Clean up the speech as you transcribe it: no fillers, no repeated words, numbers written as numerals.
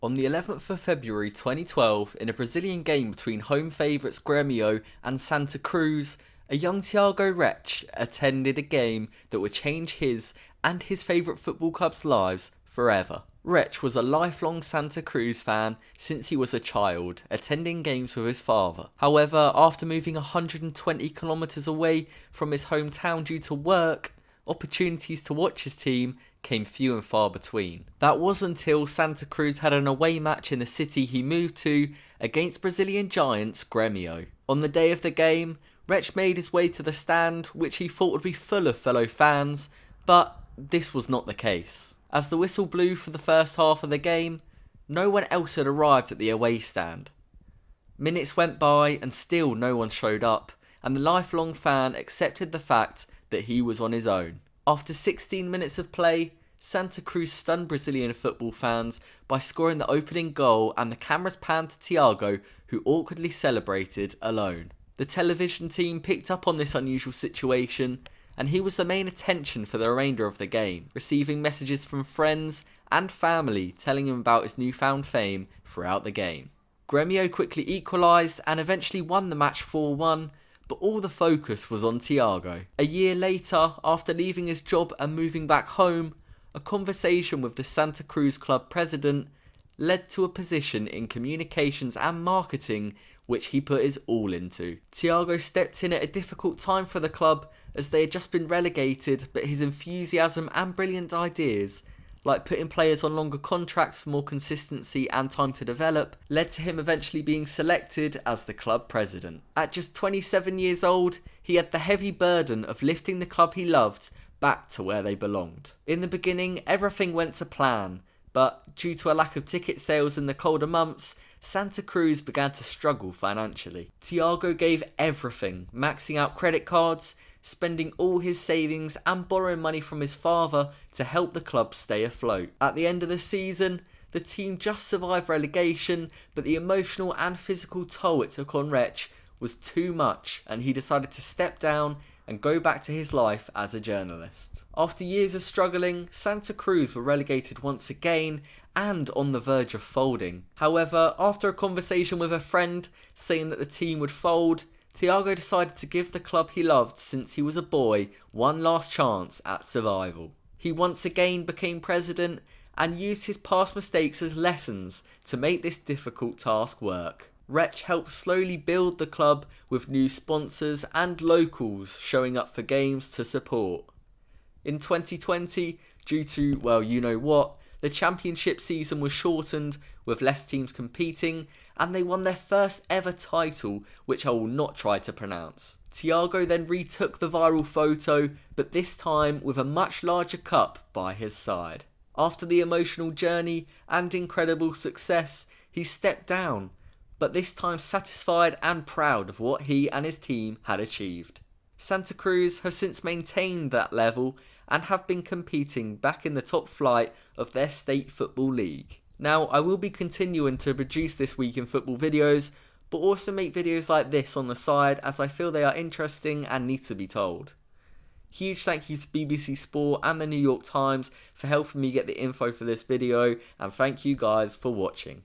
On the 11th of February 2012, in a Brazilian game between home favourites Gremio and Santa Cruz, a young Tiago Rech attended a game that would change his and his favourite football club's lives forever. Rech was a lifelong Santa Cruz fan since he was a child, attending games with his father. However, after moving 120 kilometres away from his hometown due to work, opportunities to watch his team came few and far between. That was until Santa Cruz had an away match in the city he moved to against Brazilian giants Gremio. On the day of the game, Rech made his way to the stand, which he thought would be full of fellow fans, but this was not the case. As the whistle blew for the first half of the game, no one else had arrived at the away stand. Minutes went by and still no one showed up, and the lifelong fan accepted the fact that he was on his own. After 16 minutes of play, Santa Cruz stunned Brazilian football fans by scoring the opening goal, and the cameras panned to Tiago, who awkwardly celebrated alone. The television team picked up on this unusual situation, and he was the main attention for the remainder of the game, receiving messages from friends and family telling him about his newfound fame throughout the game. Gremio quickly equalised and eventually won the match 4-1, but all the focus was on Tiago. A year later, after leaving his job and moving back home, a conversation with the Santa Cruz club president led to a position in communications and marketing, which he put his all into. Tiago stepped in at a difficult time for the club as they had just been relegated, but his enthusiasm and brilliant ideas, like putting players on longer contracts for more consistency and time to develop, led to him eventually being selected as the club president. At just 27 years old, he had the heavy burden of lifting the club he loved back to where they belonged. In the beginning, everything went to plan, but due to a lack of ticket sales in the colder months, Santa Cruz began to struggle financially. Tiago gave everything, maxing out credit cards, spending all his savings and borrowing money from his father to help the club stay afloat. At the end of the season, the team just survived relegation, but the emotional and physical toll it took on Rech was too much, and he decided to step down and go back to his life as a journalist. After years of struggling, Santa Cruz were relegated once again and on the verge of folding. However, after a conversation with a friend saying that the team would fold, Tiago decided to give the club he loved since he was a boy one last chance at survival. He once again became president and used his past mistakes as lessons to make this difficult task work. Rech helped slowly build the club with new sponsors and locals showing up for games to support. In 2020, due to, well, you know what, the championship season was shortened with less teams competing, and they won their first ever title, which I will not try to pronounce. Tiago then retook the viral photo, but this time with a much larger cup by his side. After the emotional journey and incredible success, he stepped down, but this time satisfied and proud of what he and his team had achieved. Santa Cruz have since maintained that level and have been competing back in the top flight of their state football league. Now, I will be continuing to produce This Week in Football videos, but also make videos like this on the side as I feel they are interesting and need to be told. Huge thank you to BBC Sport and the New York Times for helping me get the info for this video, and thank you guys for watching.